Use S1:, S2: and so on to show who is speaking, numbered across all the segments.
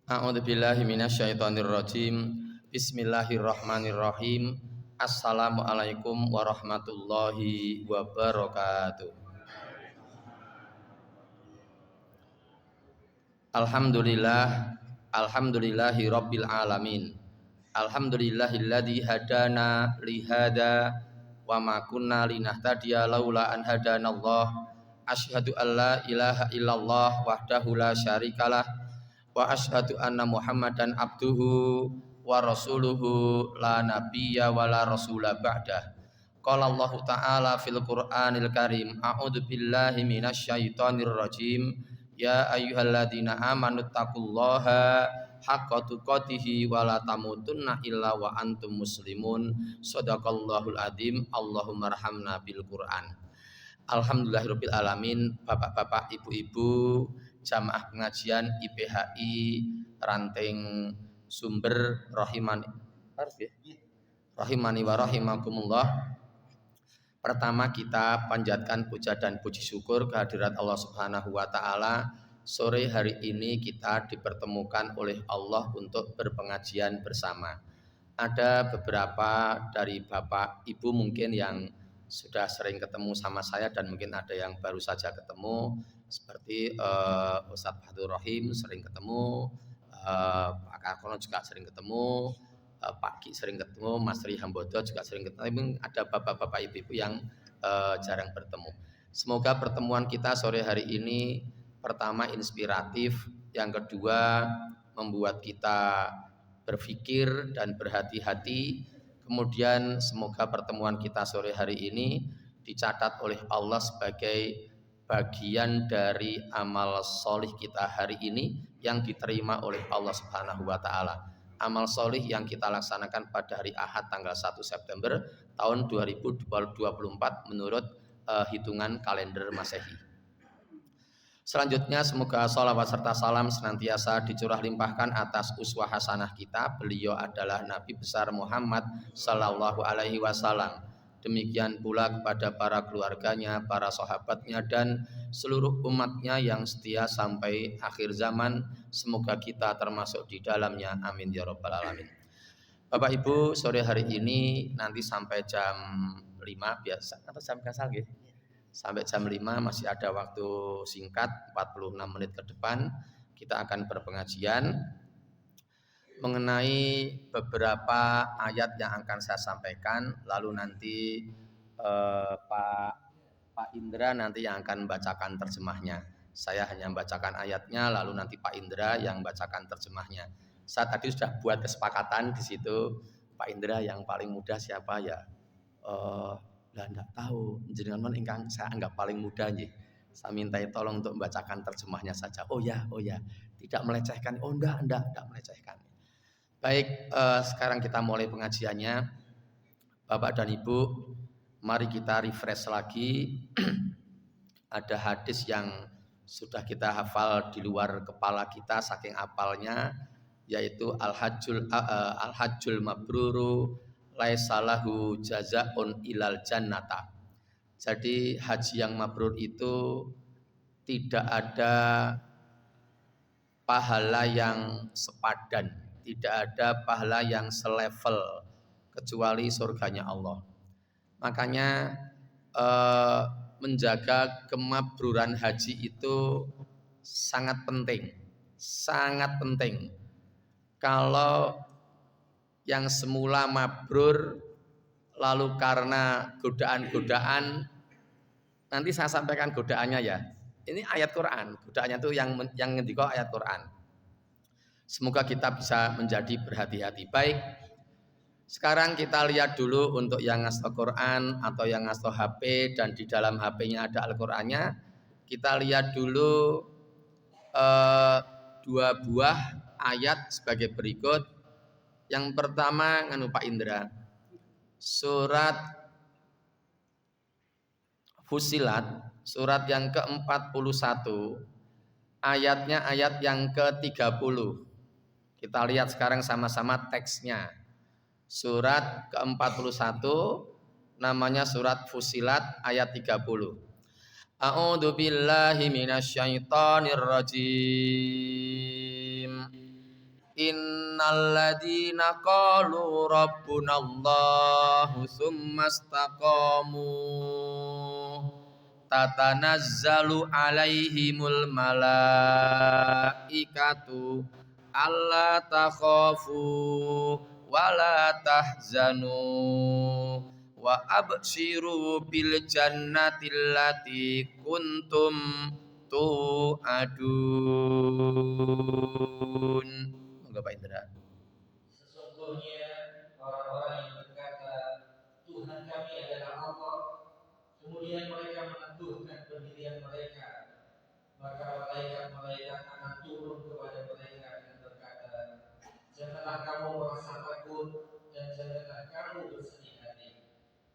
S1: A'udzubillahi minasyaitonirrajim. Bismillahirrahmanirrahim. Assalamualaikum warahmatullahi wabarakatuh. Alhamdulillahi rabbil alamin. Alhamdulillahilladzi hadana lihada wa ma kunna linahtadiya laula an hadanallah. Asyhadu an la ilaha illallah wahdahu la syarikalah wa asyhadu anna Muhammadan abduhu wa rasuluhu la nabiyya wa la rasula ba'dah. Qala Allah Ta'ala fil Qur'anil Karim, a'udzu billahi minasyaitonir rajim. Ya ayyuhalladzina amanu taqullaha haqqa tuqatih wa la tamutunna illa wa antum muslimun. Shadaqallahul adzim. Allahumma arhamna bil Qur'an. Alhamdulillahirabbil alamin. Bapak-bapak, ibu-ibu, jamaah pengajian IPHI Ranting Sumber rahimani wa rahimakumullah. Pertama kita panjatkan puja dan puji syukur kehadirat Allah Subhanahu wa taala. Sore hari ini kita dipertemukan oleh Allah untuk berpengajian bersama. Ada beberapa dari Bapak Ibu mungkin yang sudah sering ketemu sama saya dan mungkin ada yang baru saja ketemu, seperti Ustadz Fathur Rahim sering ketemu, Pak Kakono juga sering ketemu, Pak Ki sering ketemu, Mas Ri Hambodo juga sering ketemu. Ada bapak-bapak ibu-ibu yang jarang bertemu. Semoga pertemuan kita sore hari ini pertama inspiratif, yang kedua membuat kita berpikir dan berhati-hati. Kemudian semoga pertemuan kita sore hari ini dicatat oleh Allah sebagai bagian dari amal solih kita hari ini yang diterima oleh Allah Subhanahu wa taala. Amal solih yang kita laksanakan pada hari Ahad tanggal 1 September tahun 2024 menurut hitungan kalender Masehi. Selanjutnya semoga sholawat serta salam senantiasa dicurah limpahkan atas uswah hasanah kita. Beliau adalah Nabi besar Muhammad sallallahu alaihi wasallam. Demikian pula kepada para keluarganya, para sahabatnya dan seluruh umatnya yang setia sampai akhir zaman. Semoga kita termasuk di dalamnya. Amin ya rabbal alamin. Bapak Ibu, sore hari ini nanti sampai jam 5 biasa atau jam kasar gitu. Sampai jam 5 masih ada waktu singkat, 46 menit ke depan kita akan berpengajian mengenai beberapa ayat yang akan saya sampaikan. Lalu nanti Pak Indra nanti yang akan membacakan terjemahnya. Saya hanya membacakan ayatnya, lalu nanti Pak Indra yang membacakan terjemahnya. Saya tadi sudah buat kesepakatan di situ. Pak Indra yang paling muda siapa ya? Enggak tahu. Jenengan ingkang saya anggap paling muda nggih. Saya mintai tolong untuk membacakan terjemahnya saja. Oh ya. Tidak melecehkan. Oh enggak melecehkan. Baik, sekarang kita mulai pengajiannya. Bapak dan Ibu, mari kita refresh lagi. Ada hadis yang sudah kita hafal di luar kepala kita saking hafalnya, yaitu al-hajjul mabruru laisa lahu jazaa'un ilal jannata. Jadi haji yang mabrur itu tidak ada pahala yang sepadan, tidak ada pahala yang selevel kecuali surganya Allah. Makanya menjaga kemabruran haji itu sangat penting. Sangat penting. Kalau yang semula mabrur lalu karena godaan-godaan, nanti saya sampaikan godaannya ya. Ini ayat Quran, godaannya itu yang ngendika ayat Quran. Semoga kita bisa menjadi berhati-hati. Baik, sekarang kita lihat dulu untuk yang ngasto Quran atau yang ngasto HP dan di dalam HP-nya ada Al-Qur'annya. Kita lihat dulu dua buah ayat sebagai berikut. Yang pertama nganu Pak Indra, surat Fusilat, surat yang ke-41, ayatnya ayat yang ke-30. Kita lihat sekarang sama-sama teksnya. Surat ke-41 namanya surat Fusilat ayat 30. A'udzu billahi minasyaitonir rajim. Innal ladzina qalu rabbunallahu tsumma istaqamu tatanazzalu alaihimul malaikatu alla takhafu wala tahzanu wa abshiru bil jannati allati kuntum tu'adun. Monggo Pak Indra.
S2: Sesungguhnya orang-orang yang berkata Tuhan kami adalah Allah, kemudian mereka meneguhkan pendirian mereka, maka malaikat-malaikat akan turun kepada mereka dan berkata, janganlah kamu merasa takut dan janganlah kamu bersedih hati,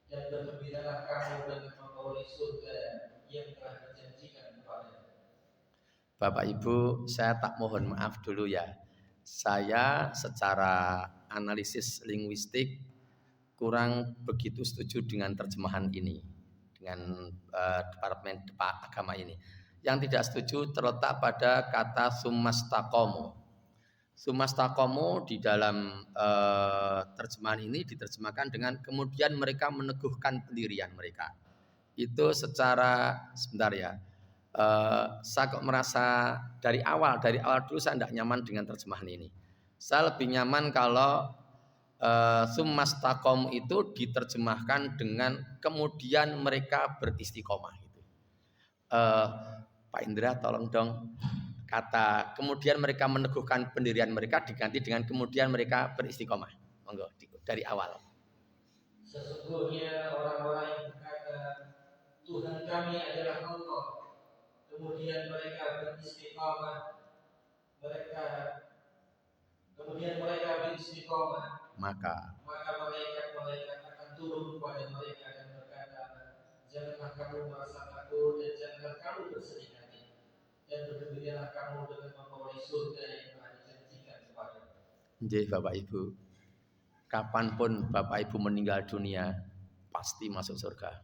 S2: dan bergembiralah kamu dengan memperoleh surga yang telah dijanjikan kepada.
S1: Bapak Ibu, saya tak mohon maaf dulu ya. Saya secara analisis linguistik kurang begitu setuju dengan terjemahan ini, dengan Departemen Agama ini. Yang tidak setuju terletak pada kata sumastaqomu. Sumastaqomu di dalam terjemahan ini diterjemahkan dengan kemudian mereka meneguhkan pendirian mereka. Itu secara sebentar ya. Saya kok merasa dari awal dulu saya tidak nyaman dengan terjemahan ini. Saya lebih nyaman kalau sumastaqom itu diterjemahkan dengan kemudian mereka beristiqomah. Gitu. Pak Indra tolong dong kata kemudian mereka meneguhkan pendirian mereka diganti dengan kemudian mereka beristiqomah. Monggo dari awal.
S2: Sesungguhnya orang-orang yang berkata Tuhan kami adalah Allah, kemudian mereka beristiqomah,
S1: Maka
S2: malaikat-malaikat akan turun kepada mereka dan berkata, janganlah kamu merasa takut dan janganlah kamu bersedih hati, dan bergembiralah kamu dengan memperoleh surga yang telah dijanjikan kepadamu.
S1: Nggih Bapak Ibu, kapanpun Bapak Ibu meninggal dunia pasti masuk surga.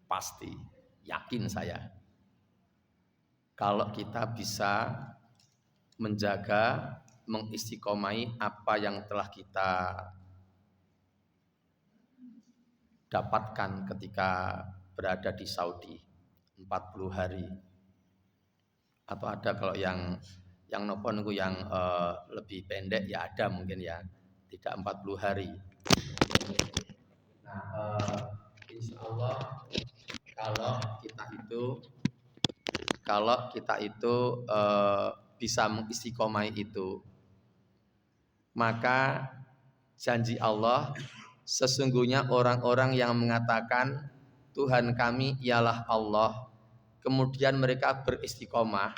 S1: Pasti, yakin saya. Kalau kita bisa menjaga, mengistiqomai apa yang telah kita dapatkan ketika berada di Saudi 40 hari. Atau ada kalau yang nopo niku yang lebih pendek ya ada mungkin ya, tidak 40 hari. Nah, insya Allah kalau kita itu bisa mengistiqomai itu, maka janji Allah sesungguhnya orang-orang yang mengatakan Tuhan kami ialah Allah, kemudian mereka beristiqomah,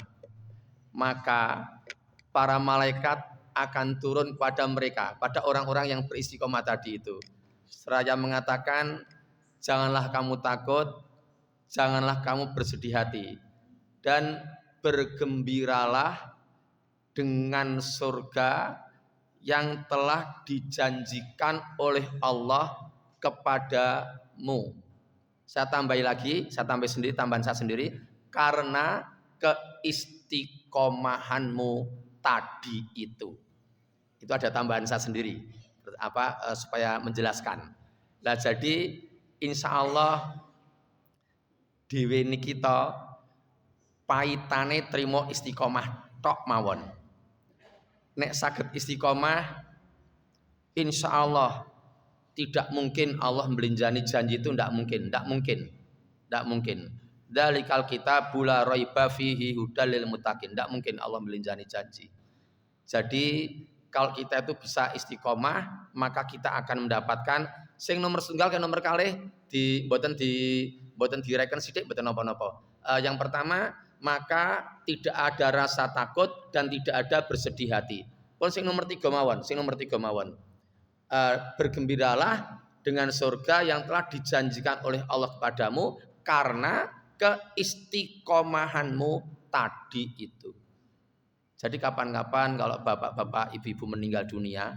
S1: maka para malaikat akan turun pada mereka, pada orang-orang yang beristiqomah tadi itu. Seraya mengatakan, janganlah kamu takut, janganlah kamu bersedih hati, dan bergembiralah dengan surga yang telah dijanjikan oleh Allah kepadamu. Saya tambahi lagi, tambahan saya sendiri, karena keistiqomahanmu tadi itu. Itu ada tambahan saya sendiri, supaya menjelaskan. Nah jadi insya Allah dhewe niki kita paitane trimo istiqomah tok mawon. Nek saged istiqomah insya Allah tidak mungkin Allah melinjani janji itu, tidak mungkin. Dalikal kitabul la raiba fihi hudal lil muttaqin, tidak mungkin Allah melinjani janji. Jadi kalau kita itu bisa istiqomah, maka kita akan mendapatkan sing nomor setunggal ke nomor kalih boten direken sithik boten napa-napa. Yang pertama, maka tidak ada rasa takut dan tidak ada bersedih hati. Pun sing nomor tiga mawon. Bergembiralah dengan surga yang telah dijanjikan oleh Allah kepadamu karena keistiqomahanmu tadi itu. Jadi kapan-kapan kalau bapak-bapak, ibu-ibu meninggal dunia,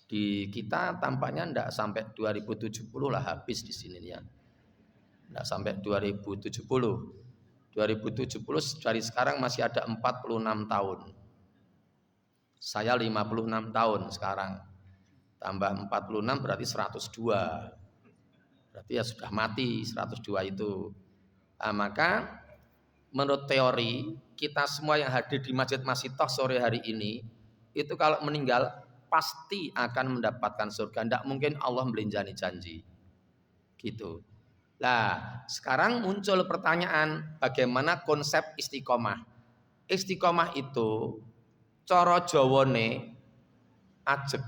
S1: di kita tampaknya tidak sampai 2070 lah habis di sini ya. Tidak sampai 2070. 2070 dari sekarang masih ada 46 tahun. Saya 56 tahun sekarang. Tambah 46 berarti 102. Berarti ya sudah mati 102 itu. Nah, maka menurut teori kita semua yang hadir di Masjid Masitoh sore hari ini itu kalau meninggal pasti akan mendapatkan surga. Tidak mungkin Allah melinjani janji. Gitu. Nah, sekarang muncul pertanyaan bagaimana konsep istiqomah. Istiqomah itu cara Jawane ajeg.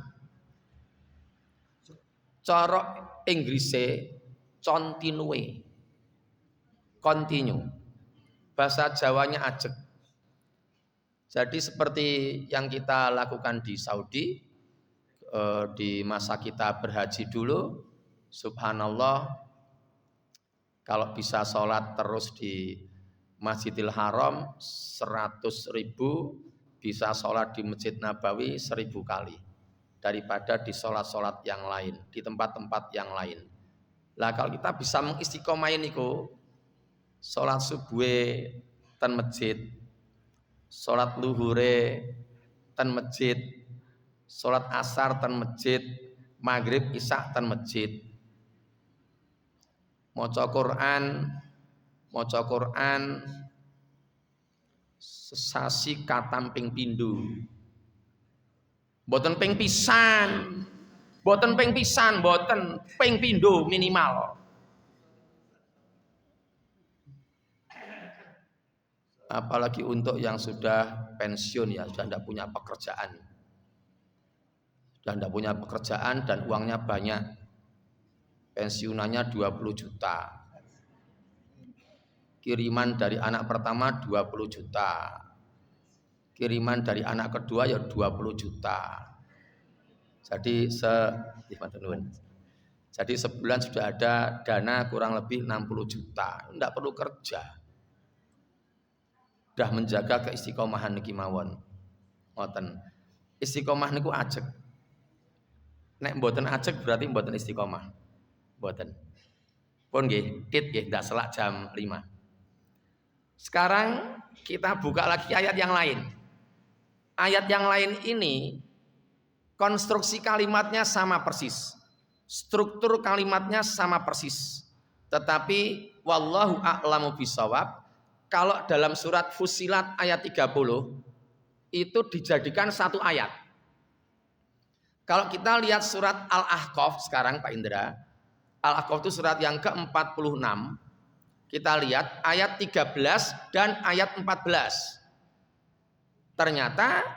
S1: Cara Inggrise continue. Continue. Bahasa Jawanya ajeg. Jadi seperti yang kita lakukan di Saudi di masa kita berhaji dulu, subhanallah, kalau bisa sholat terus di Masjidil Haram 100.000, bisa sholat di Masjid Nabawi 1.000 kali daripada di sholat-sholat yang lain, di tempat-tempat yang lain. Lah kalau kita bisa mengistiqomahin niku, sholat subuh ten masjid, sholat luhure ten masjid, sholat asar ten masjid, maghrib isya ten masjid, maca Quran sesasi katam ping pindho. Mboten ping pisan. Mboten ping pisan, mboten ping pindho minimal. Apalagi untuk yang sudah pensiun ya, sudah tidak punya pekerjaan. Sudah tidak punya pekerjaan dan uangnya banyak. Pensiunannya 20 juta. Kiriman dari anak pertama 20 juta. Kiriman dari anak kedua ya 20 juta. Jadi sebulan sudah ada dana kurang lebih 60 juta. Tidak perlu kerja. Sudah menjaga keistiqomahan niki mawon. Ngoten. Istiqomah niku ajeg. Nek mboten ajeg berarti mboten istiqomah. Mboten. Pun nggih, tit nggih ndak selak jam 5. Sekarang kita buka lagi ayat yang lain. Ayat yang lain ini konstruksi kalimatnya sama persis. Struktur kalimatnya sama persis. Tetapi wallahu a'lamu bishawab, kalau dalam surat Fussilat ayat 30 itu dijadikan satu ayat. Kalau kita lihat surat Al-Ahqaf sekarang Pak Indra, Al-Ahqaf itu surat yang ke-46. Kita lihat ayat 13 dan ayat 14. Ternyata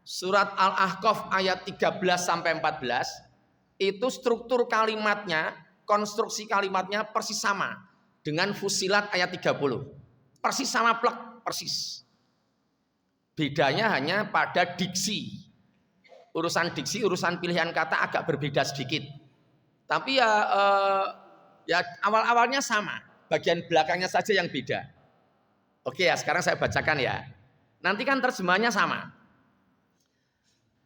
S1: surat Al-Ahqaf ayat 13 sampai 14 itu struktur kalimatnya, konstruksi kalimatnya persis sama dengan Fussilat ayat 30. Persis sama plek, persis. Bedanya hanya pada diksi. Urusan diksi, urusan pilihan kata agak berbeda sedikit. Tapi ya awal-awalnya sama, bagian belakangnya saja yang beda. Oke ya, sekarang saya bacakan ya. Nanti kan terjemahnya sama.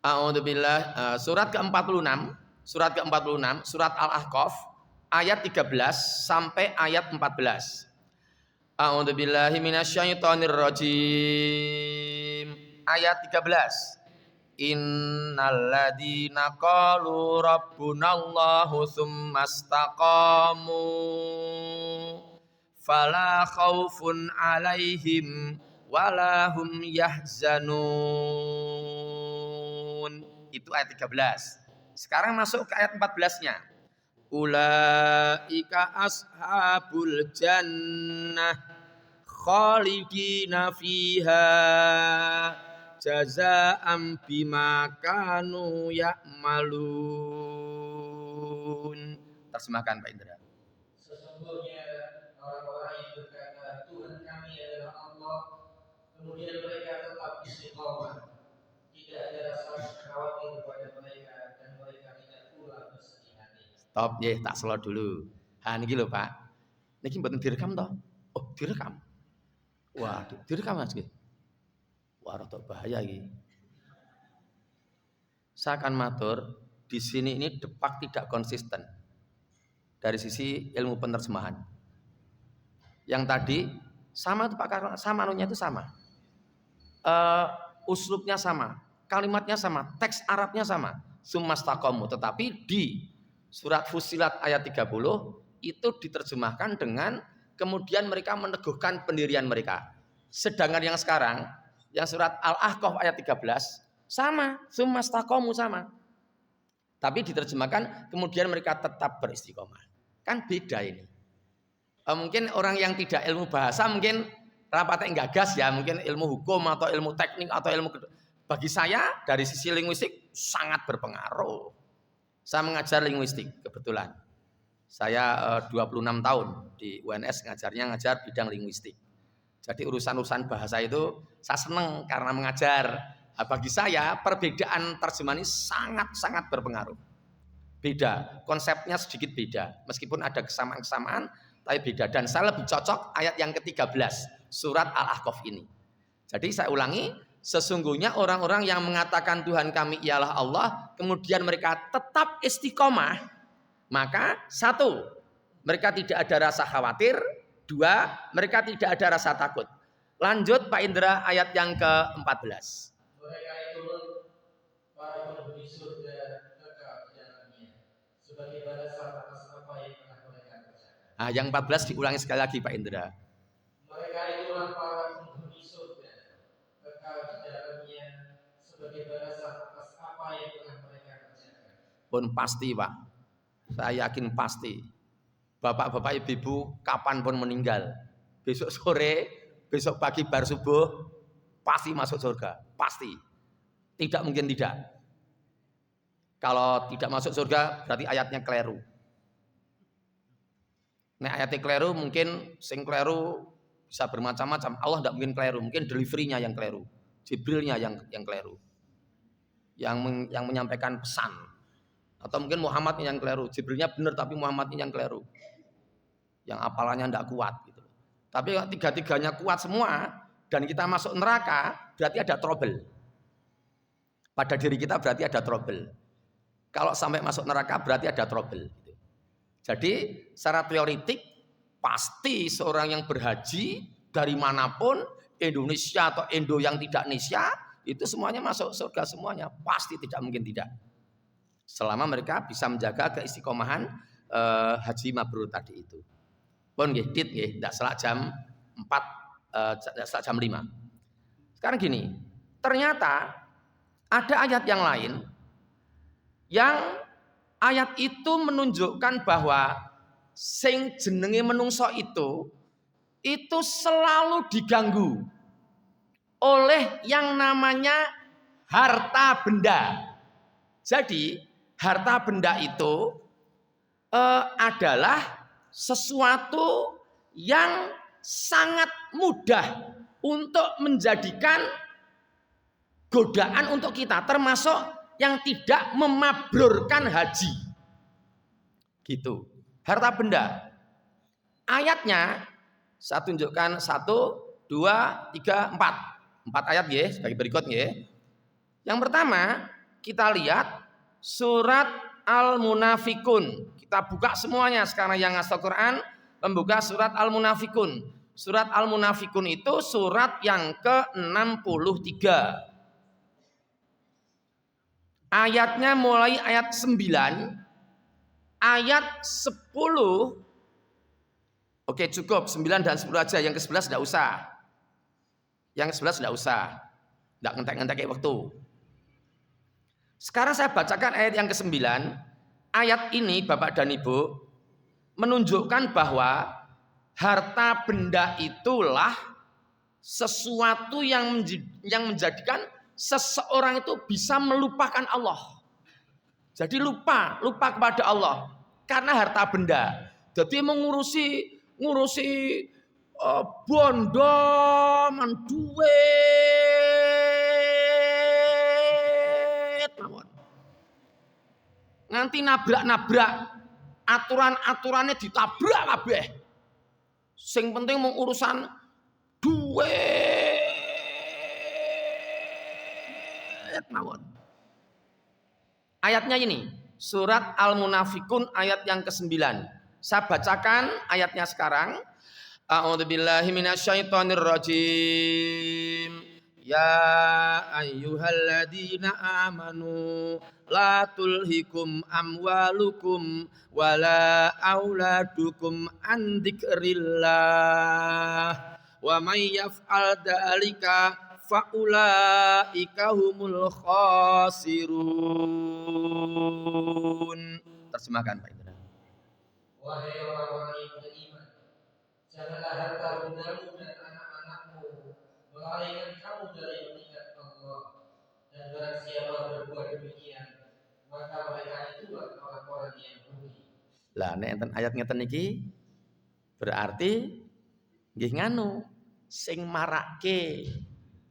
S1: A'udzubillah, surat ke-46, surat Al-Ahqaf ayat 13 sampai ayat 14. A'udzubillahi minasyaitonirrajim. Ayat 13. Innalladzina qalu rabbunallahu tsumastaqamu fala khaufun 'alaihim wala hum yahzanun. Itu ayat 13. Sekarang masuk ke ayat 14-nya. Ulaika ashabul jannah khalidina fiha jazaa'an bima kanu ya'malun. Terjemahkan Pak Indra.
S2: Sesungguhnya orang-orang yang berkata Tuhan kami adalah Allah, kemudian mereka tetap istiqomah, tidak ada rasa khawatir kepada mereka dan mereka tidak pula bersedih hati.
S1: Stop ya, tak slow dulu. Ha niki lho Pak. Niki mboten direkam toh? Oh, direkam. Waduh, direkam Mas nggih. Wah, rada bahaya iki. Saya akan matur, di sini ini depak tidak konsisten dari sisi ilmu penerjemahan. Yang tadi sama tuh Pak, sama anunya itu sama. Uslubnya sama. kalimatnya sama, teks Arabnya sama, summastaqamu, tetapi di surat Fussilat ayat 30 itu diterjemahkan dengan kemudian mereka meneguhkan pendirian mereka. Sedangkan yang sekarang, yang surat Al-Ahqaf ayat 13 sama, summastaqamu sama. Tapi diterjemahkan kemudian mereka tetap beristiqomah. Kan beda ini. Mungkin orang yang tidak ilmu bahasa mungkin rapatnya gagas ya, mungkin ilmu hukum atau ilmu teknik atau ilmu, bagi saya dari sisi linguistik sangat berpengaruh. Saya mengajar linguistik kebetulan. Saya 26 tahun di UNS ngajar bidang linguistik. Jadi urusan-urusan bahasa itu saya senang karena mengajar. Nah, bagi saya perbedaan terjemahan ini sangat-sangat berpengaruh. Beda, konsepnya sedikit beda. Meskipun ada kesamaan-kesamaan, tapi beda. Dan saya lebih cocok ayat yang ke-13 surat Al-Ahqaf ini. Jadi saya ulangi, sesungguhnya orang-orang yang mengatakan Tuhan kami ialah Allah, kemudian mereka tetap istiqomah, maka satu, mereka tidak ada rasa khawatir. Dua, mereka tidak ada rasa takut. Lanjut Pak Indra ayat yang ke-14.
S2: Mereka itu para penghuni surga kekal di dalamnya sebagai balasan atas apa yang telah mereka kerjakan.
S1: Yang 14 diulangi sekali lagi Pak Indra.
S2: Mereka itulah para penghuni surga kekal di dalamnya sebagai balasan atas apa yang telah mereka kerjakan.
S1: Pun pasti Pak, saya yakin pasti. Bapak-bapak ibu-ibu kapanpun meninggal, besok sore, besok pagi bar subuh pasti masuk surga, pasti. Tidak mungkin tidak. Kalau tidak masuk surga berarti ayatnya keliru. Nah ayatnya keliru, mungkin sing keliru bisa bermacam-macam. Allah tidak mungkin keliru, mungkin deliverynya yang keliru, Jibrilnya yang keliru, yang menyampaikan pesan. Atau mungkin Muhammadnya yang keliru, Jibrilnya benar tapi Muhammadnya yang keliru, yang apalannya tidak kuat gitu. Tapi kalau tiga-tiganya kuat semua dan kita masuk neraka, berarti ada trouble. Pada diri kita berarti ada trouble. Kalau sampai masuk neraka berarti ada trouble. Jadi secara teoritik pasti seorang yang berhaji dari manapun, Indonesia atau Indo yang tidak Indonesia, itu semuanya masuk surga semuanya, pasti, tidak mungkin tidak. Selama mereka bisa menjaga keistiqomahan haji mabrur tadi itu. Pun nggih dit nggih, ndak selak jam 4, ndak selak jam 5. Sekarang gini, ternyata ada ayat yang lain yang ayat itu menunjukkan bahwa sing jenenge menungso itu selalu diganggu oleh yang namanya harta benda. Jadi harta benda itu adalah sesuatu yang sangat mudah untuk menjadikan godaan untuk kita, termasuk yang tidak memabrurkan haji. Gitu. Harta benda. Ayatnya saya tunjukkan 1, 2, 3, 4. 4 ayat ya, sebagai berikut ya. Yang pertama, kita lihat surat Al-Munafikun. Kita buka semuanya sekarang yang ngasal Quran, membuka surat Al-Munafikun. Surat Al-Munafikun itu surat yang ke-63. Ayatnya mulai ayat 9, ayat 10. Oke, cukup 9 dan 10 aja, yang ke-11 enggak usah. Yang ke-11 enggak usah. Enggak ngentek-ngentek waktu. Sekarang saya bacakan ayat yang ke-9. Ayat ini Bapak dan Ibu menunjukkan bahwa harta benda itulah sesuatu yang menjadikan seseorang itu bisa melupakan Allah. Jadi lupa kepada Allah karena harta benda. Jadi mengurusi bondo, duit, nganti nabrak aturan-aturannya ditabrak kabeh. Sing penting mau urusan duit mawon. Ayatnya ini, surat Al-Munafikun ayat yang ke-9. Saya bacakan ayatnya sekarang. A'udzubillahi minasyaitonirrajim. Ya ayyuhalladzina amanu la tulhikum amwalukum wala auladukum an dzikrillah wa may yaf'al dzalika faulaika humul khasirun. Terjemahkan Pak Indra.
S2: Wahai orang-orang yang beriman, janganlah harta bendamu dan anak-anakmu melalaikan kamu dari mengingat Allah. Dan barang siapa berbuat demikian, maka mereka itulah orang-orang yang rugi.
S1: Lah nek enten ayat ngeten iki berarti nggih nganu sing marake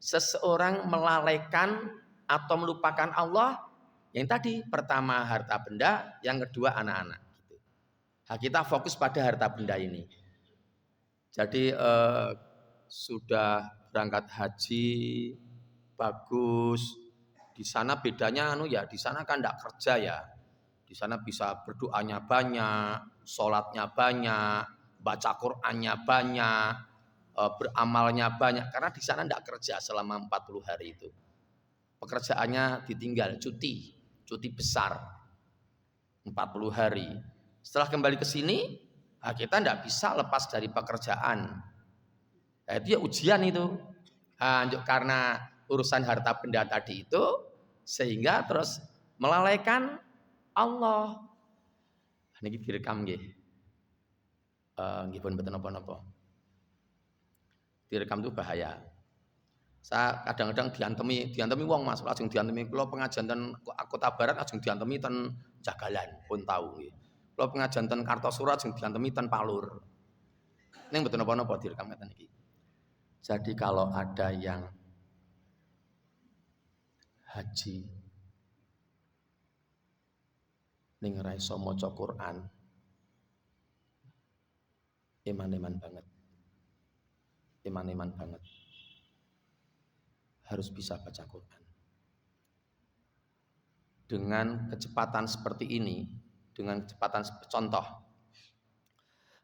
S1: seseorang melalaikan atau melupakan Allah yang tadi pertama harta benda, yang kedua anak-anak gitu. Nah, kita fokus pada harta benda ini. Jadi sudah berangkat haji bagus. Di sana bedanya di sana kan enggak kerja ya. Di sana bisa berdoanya banyak, sholatnya banyak, baca Qur'annya banyak, beramalnya banyak. Karena di sana enggak kerja selama 40 hari itu. Pekerjaannya ditinggal, cuti besar 40 hari. Setelah kembali ke sini, kita enggak bisa lepas dari pekerjaan. Nah, itu ya ujian itu. Karena urusan harta benda tadi itu, sehingga terus melalaikan Allah. Niki direkam nggih. Nggih pun mboten napa-napa. Direkam itu bahaya. Saya kadang-kadang diantemi wong Mas, lajeng diantemi kula pengajian ten Kota Barat lajeng diantemi ten Jagalan, pun tahu nggih. Kula pengajian ten Kartosura lajeng diantemi ten Palur. Ning mboten napa-napa direkam ngeten iki. Jadi kalau ada yang haji ning ra iso maca Quran, iman-iman banget. Iman-iman banget. Harus bisa baca Quran. Dengan kecepatan seperti ini, dengan kecepatan contoh.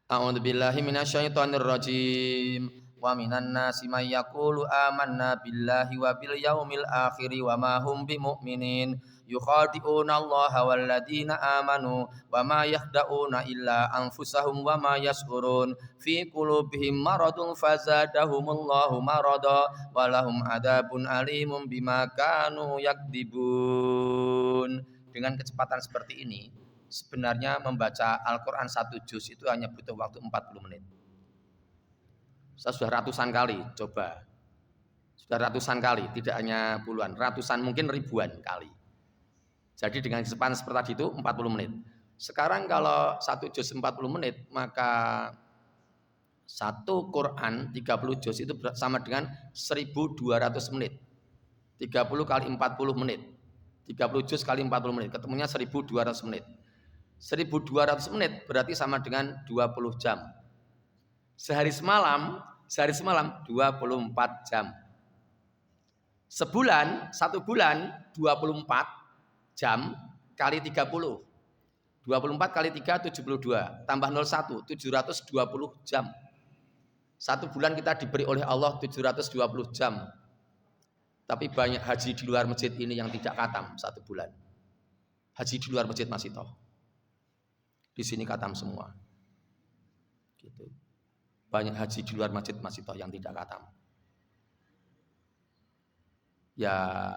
S1: A'udzubillahi minasyaitonir rajim. Wa minan nasi may yaqulu amanna billahi wa bil yaumil akhir wa ma hum bimumin yukhadi'una Allaha wal ladzina amanu wa ma yakhda'una illa anfusahum wa ma yash'urun fi qulubihim maradun fazadahumullahu marada wa lahum adzabun alimun bima kanu yakdibun. Dengan kecepatan seperti ini sebenarnya membaca Al-Quran 1 juz itu hanya butuh waktu 40 menit. Saya sudah ratusan kali coba. Sudah ratusan kali, tidak hanya puluhan, ratusan mungkin ribuan kali. Jadi dengan kecepatan seperti itu 40 menit. Sekarang kalau 1 juz 40 menit, maka satu Quran 30 juz itu sama dengan 1200 menit. 30 kali 40 menit. 30 juz kali 40 menit, ketemunya 1200 menit. 1200 menit berarti sama dengan 20 jam. Sehari semalam 24 jam. Satu bulan 24 jam kali 30. 24 kali 3 72 tambah 01 720 jam. Satu bulan kita diberi oleh Allah 720 jam. Tapi banyak haji di luar masjid ini yang tidak khatam satu bulan. Haji di luar masjid masih toh. Di sini khatam semua. Gitu. Banyak haji di luar masjid masih toh yang tidak khatam. Ya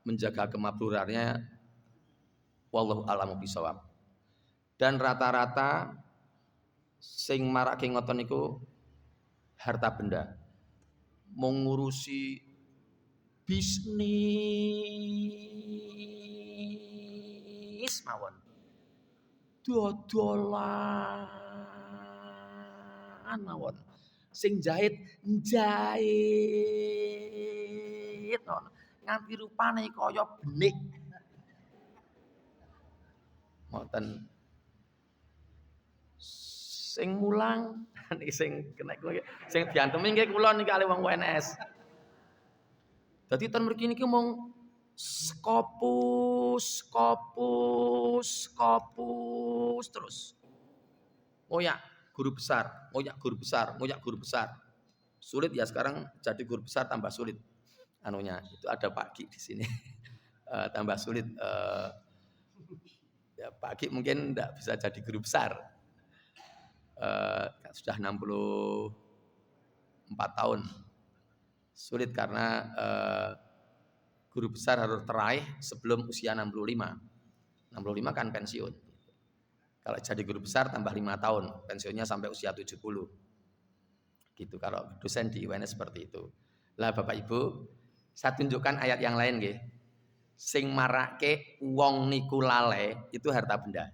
S1: menjaga kemabrurannya wallahu a'lamu bishawab. Dan rata-rata sing marake ngoten niku harta benda. Mengurusi bisnis mawon. Dodolan mawon. Sing jahit mawon. Nganti rupane kaya benik. Ngoten. Sing mulang niki sing kena sing diantemi nggih kula niki kali wong UNS. Dadi ten mriki niki mung skopus terus. Ngoyak guru besar. Sulit ya sekarang jadi guru besar tambah sulit. anunya. Itu ada Pak Ki di sini. Tambah sulit. Ya, Pak Ki mungkin tidak bisa jadi guru besar. Sudah 64 tahun. Sulit karena guru besar harus teraih sebelum usia 65. 65 kan pensiun. Kalau jadi guru besar tambah 5 tahun, pensiunnya sampai usia 70. Gitu kalau dosen di UNS seperti itu. Lah Bapak Ibu, saya tunjukkan ayat yang lain nggih. Sing marake wong niku lale itu harta benda.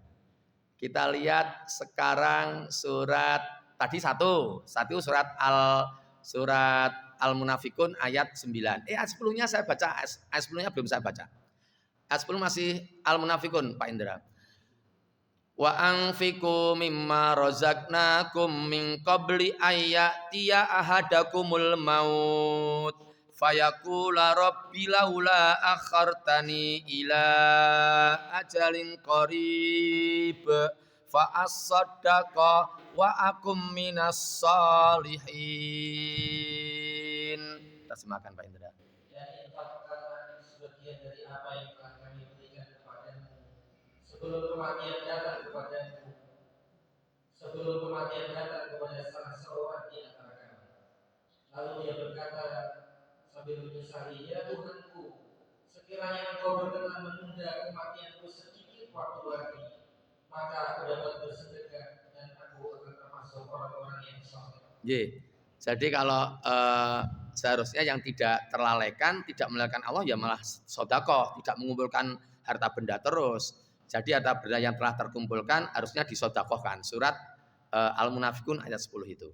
S1: Kita lihat sekarang surat tadi satu surat Al-Munafikun ayat 9. Ayat 10-nya saya baca, ayat 10-nya belum saya baca. Ayat 10 masih Al-Munafikun Pak Indra. Wa anfiqu mimma razaqnakum min qabli ayyatiya ahadakumul maut fayaqula rabbi laula akhartani ila ajalin qarib fa as-saddaqa wa akum minas salihin. Terjemahkan Pak Indra.
S2: Dan infakkanlah sebagian dari apa yang telah kami berikan kepadamu sebelum kematian datang kepadamu, sebelum kematian datang kepada salah seorang di antara kamu. Lalu dia berkata sambil menyesali, ya Tuhanku, sekiranya Engkau berkenan menunda kematianku sedikit waktu lagi, maka aku dapat bersedekah dan aku akan termasuk orang-orang yang saleh.
S1: Jadi kalau seharusnya yang tidak terlalaikan, tidak melalaikan Allah ya malah sedekah, tidak mengumpulkan harta benda terus. Jadi harta benda yang telah terkumpulkan harusnya disedekahkan. Surat Al-Munafikun ayat 10 itu.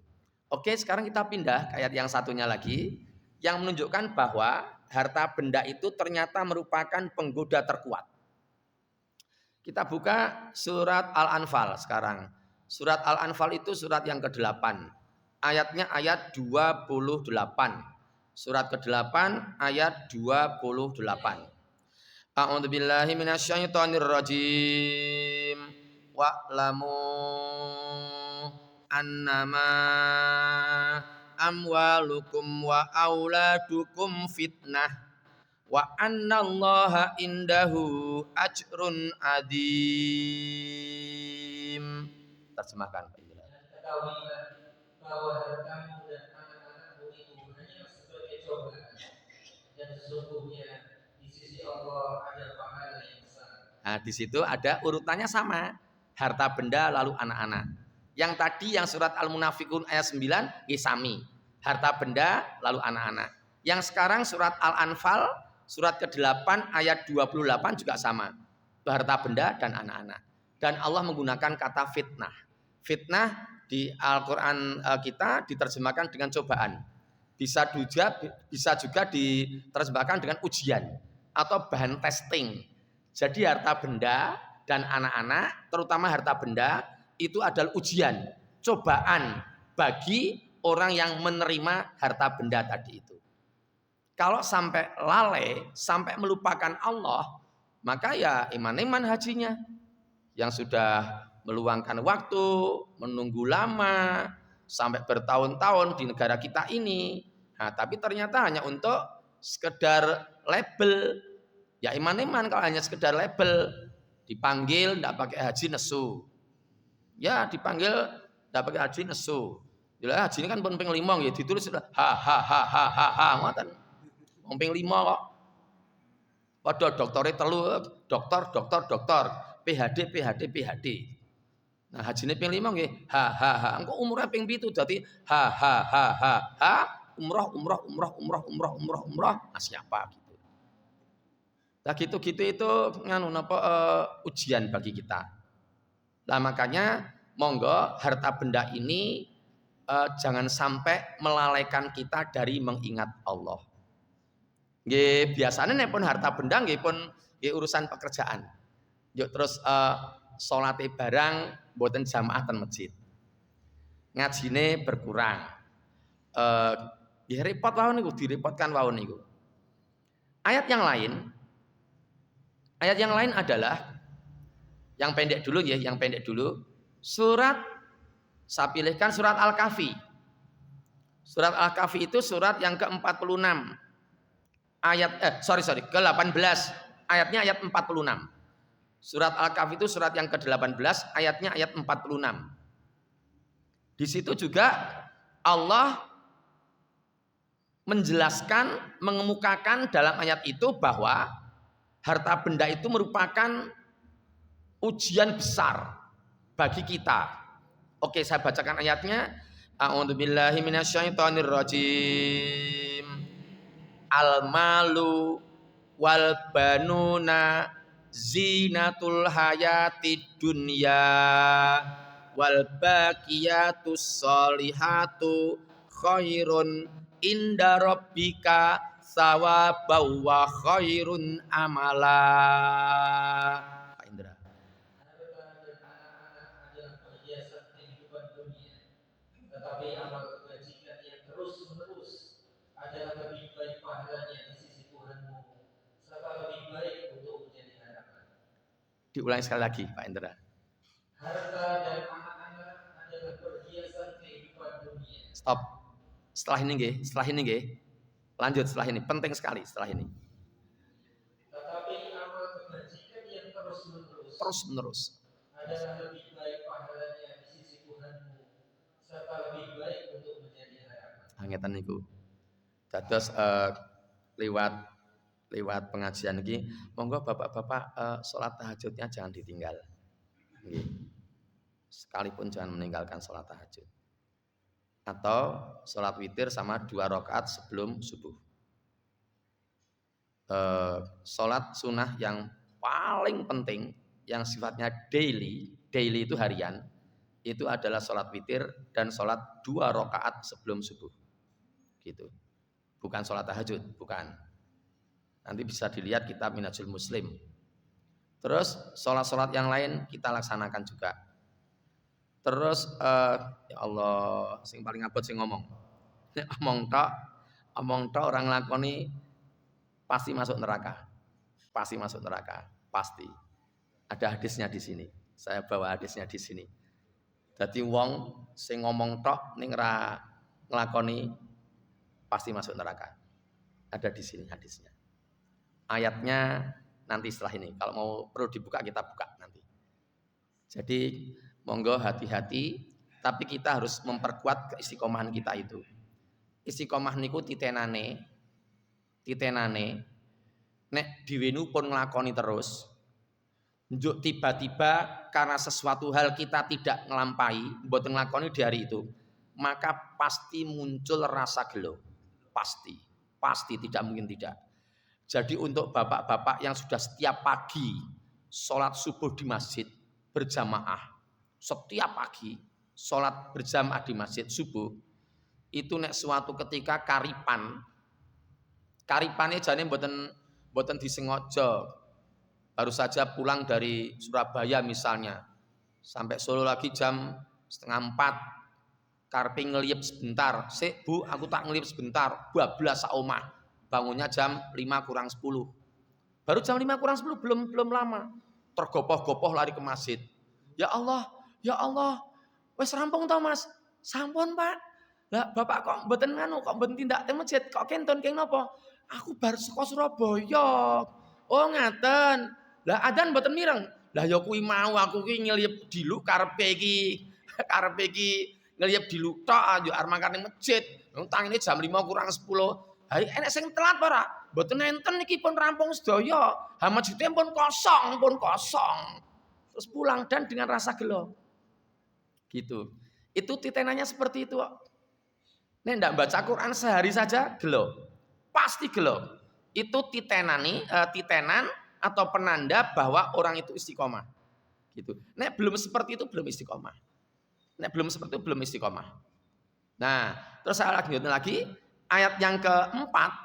S1: Oke, sekarang kita pindah ke ayat yang satunya lagi yang menunjukkan bahwa harta benda itu ternyata merupakan penggoda terkuat. Kita buka surat Al-Anfal sekarang. Surat Al-Anfal itu surat yang ke-8. Ayatnya ayat 28. Surat ke-8 ayat 28. A'udzu billahi minasyaitonir rajim. Wa'lamu annama amwalukum wa auladukum fitnah wa annallaha indahu ajrun adim. Terjemahkan Pak Indra.
S2: Ketahuilah bahwa hartamu dan anak-anakmu itu hanya sebagai cobaan, dan sesungguhnya di sisi Allah ada pahala yang besar.
S1: Nah, di situ ada urutannya sama, harta benda lalu anak-anak. Yang tadi yang surat Al-Munafikun ayat 9 isami, harta benda lalu anak-anak. Yang sekarang surat Al-Anfal surat ke-8 ayat 28 juga sama, harta benda dan anak-anak. Dan Allah menggunakan kata fitnah. Fitnah di Al-Quran kita diterjemahkan dengan cobaan. Bisa juga diterjemahkan dengan ujian atau bahan testing. Jadi harta benda dan anak-anak, terutama harta benda, itu adalah ujian, cobaan bagi orang yang menerima harta benda tadi itu. Kalau sampai lalai, sampai melupakan Allah, maka ya iman-iman hajinya. Yang sudah meluangkan waktu, menunggu lama, sampai bertahun-tahun di negara kita ini. Nah, tapi ternyata hanya untuk sekedar label. Ya iman-iman kalau hanya sekedar label. Dipanggil tidak pakai haji nesu. Ya dipanggil tidak pakai haji nesu. Jadi haji ini kan pun ping 5 ya ditulis sudah ngoten. Wong ping 5 kok. Padha doktore telu, dokter, PhD. Nah, hajine ping 5 nggih. Engko umure ping 7 dadi umroh. Nah, siapa gitu. Nah, gitu-gitu itu nganu napa ujian bagi kita. Nah, makanya monggo harta benda ini jangan sampai melalaikan kita dari mengingat Allah. Nggih, biasane nek pun harta benda nggih pun nggih urusan pekerjaan. Yuk terus salate barang mboten jamaah ten masjid. Ngajine berkurang. Ya repot wae niku, direpotkan wae niku. Ayat yang lain adalah yang pendek dulu ya, Surat saya pilihkan surat Al-Kahfi. Surat Al-Kahfi itu surat yang ke-46. ke-18 ayatnya ayat 46. Surat Al-Kahfi itu surat yang ke-18 ayatnya ayat 46. Di situ juga Allah menjelaskan, mengemukakan dalam ayat itu bahwa harta benda itu merupakan ujian besar bagi kita. Oke, saya bacakan ayatnya. A'udzubillahi minasyaitonirrajim. Al-malu wal banuna zinatul hayatid dunya wal baqiyatus sholihatu khairun inda rabbika sawabaw wa khairun amala. Pak Indra.
S2: Harta dan anak-anak adalah perhiasan kehidupan dunia, tetapi amal kebajikan yang terus-menerus adalah lebih baik pahalanya di sisi Tuhanmu, serta lebih baik untuk menjadi harapan.
S1: Diulangi sekali lagi, Pak Indra.
S2: Harta dan anak-anak adalah perhiasan kehidupan dunia.
S1: Stop. Setelah ini nggih. Lanjut setelah ini, penting sekali setelah ini.
S2: Tetapi amal kebajikan yang
S1: Terus-menerus
S2: adalah lebih baik pahalanya di sisi Tuhanmu, serta lebih baik untuk menjadi harapan.
S1: Angetan niku. Dados lewat pengajian iki, monggo bapak-bapak sholat tahajudnya jangan ditinggal. Nggih. Sekalipun jangan meninggalkan sholat tahajud. Atau sholat witir sama 2 rakaat sebelum subuh. Sholat sunnah yang paling penting, yang sifatnya daily itu harian, itu adalah sholat witir dan sholat 2 rakaat sebelum subuh. Gitu. Bukan sholat tahajud, bukan. Nanti bisa dilihat kitab Minhajul Muslim. Terus sholat-sholat yang lain kita laksanakan juga. Terus ya Allah, sing paling abot sing ngomong. Omong tok orang lakoni pasti masuk neraka. Pasti masuk neraka, pasti. Ada hadisnya di sini. Saya bawa hadisnya di sini. Jadi wong sing ngomong tok ning ra nglakoni pasti masuk neraka. Ada di sini hadisnya. Ayatnya nanti setelah ini. Kalau mau perlu dibuka kita buka nanti. Jadi monggo hati-hati, tapi kita harus memperkuat keistiqomahan kita itu. Istiqomah niku titenane nek diwenu pun nglakoni terus. Njuk tiba-tiba karena sesuatu hal kita tidak ngelampahi, mboten nglakoni di hari itu, maka pasti muncul rasa gelo. Pasti tidak mungkin tidak. Jadi untuk bapak-bapak yang sudah setiap pagi sholat subuh di masjid berjamaah, setiap pagi sholat berjamaah di masjid subuh, itu nek suatu ketika karipannya jane mboten disengaja, baru saja pulang dari Surabaya misalnya, sampai Solo lagi jam 3:30, karepe ngeliyep sebentar, "Sik Bu, aku tak ngeliyep sebentar," bablas sak omah. Bangunnya jam 5:50. Baru jam 5:50 belum lama. Tergopoh-gopoh lari ke masjid. Ya Allah, wes rampung toh Mas? Sampun Pak. Lah Bapak kok mboten nganu, kok mboten tindak teng masjid, kok kenton keng napa? Aku bar saka Surabaya. Oh ngaten. Lah adzan mboten mireng. Lah ya kuwi mau aku ki ngeliyep diluk karepe iki ngeliyep diluk tok yo arep mangkat ning masjid. Wong tangine jam 5:10. Hari enek sing telat apa ora? Mboten enten niki pun rampung sedaya. Ha masjidnya pun kosong. Terus pulang dan dengan rasa gelo. Gitu. Itu titenannya seperti itu kok. Nek ndak baca Quran sehari saja gelo. Pasti gelo. Itu titenan atau penanda bahwa orang itu istiqomah. Gitu. Nek belum seperti itu belum istiqomah. Nah, terus saya lanjutin lagi. Ayat yang keempat,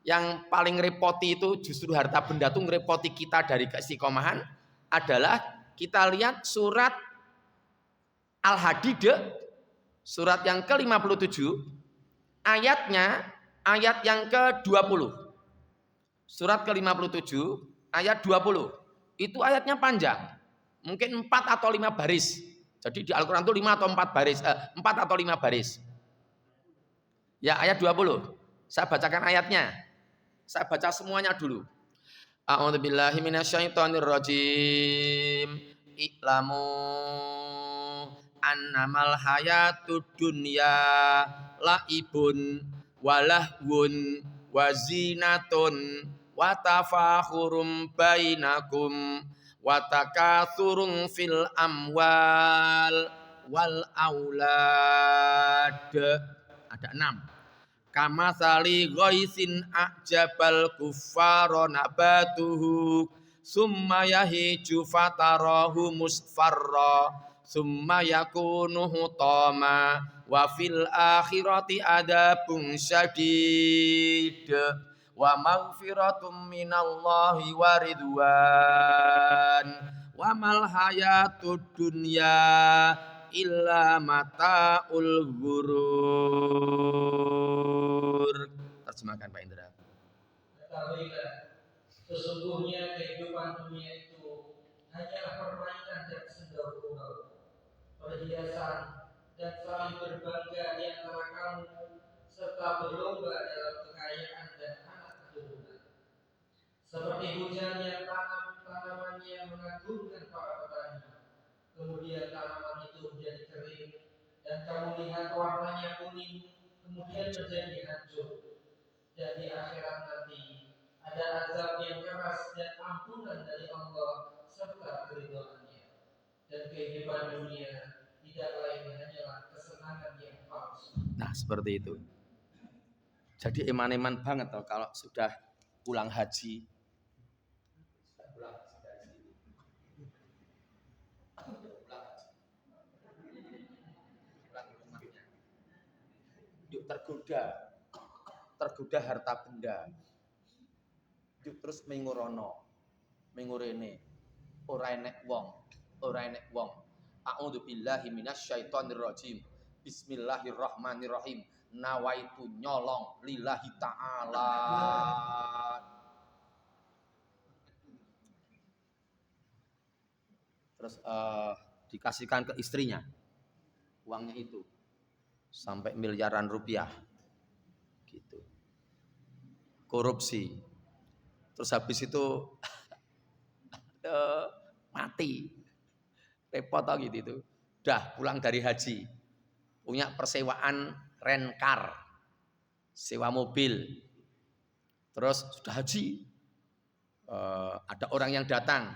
S1: yang paling repoti itu justru harta benda itu ngerepoti kita dari keistiqomahan, adalah kita lihat surat Al-Hadid, surat yang ke-57, ayat yang ke-20. Surat ke-57, ayat 20. Itu ayatnya panjang, mungkin 4 atau 5 baris. Jadi di Al-Quran itu 5 atau 4 baris, 4 atau 5 baris. Ya ayat 20, saya bacakan ayatnya. Saya baca semuanya dulu. A'udzubillahi minasyaitonirrajim. I'lamu annamal hayatud dunya laibun walahwun wazinatun watafahurum bainakum watakathurun fil amwal wal aulad. Ada 6. Kamasali ghaisin a'jabal kuffara nabatuhu summa yahiju fatarahu musfarra summa yakunu hutama wa fil akhirati adabun syadid wa maghfiratum minallahi wa ridwan wa mal hayatud dunya illa mataul ghurur. Terjemahkan Pak Indra.
S2: Ketahuilah, sesungguhnya kehidupan dunia itu hanyalah permainan dan senda gurau, perhiasan dan saling berbangga di antara kamu, serta berlomba dalam kekayaan dan anak keturunan. Seperti hujan yang tanamannya mengagumkan para petani, kemudian tanaman itu menjadi kering, dan kamu lihat warnanya kuning, kemudian menjadi hancur. Dan di akhirat nanti ada azab yang keras dan ampunan dari Allah serta keridhaannya. Dan kehidupan dunia tidak lain hanyalah kesenangan yang palsu.
S1: Nah, seperti itu. Jadi eman-eman banget toh kalau sudah pulang haji. Yuk tergoda harta benda. Yuk terus mengurono, mengurene, ora enek wong. A'udzubillahi minasyaitonirrajim. Bismillahirrahmanirrahim. Nawaitu nyolong lillahi ta'ala. Terus dikasihkan ke istrinya uangnya itu sampai miliaran rupiah gitu. Korupsi. Terus habis itu mati. Repot gitu itu. Udah pulang dari haji. Punya persewaan rencar. Sewa mobil. Terus sudah haji. Ada orang yang datang.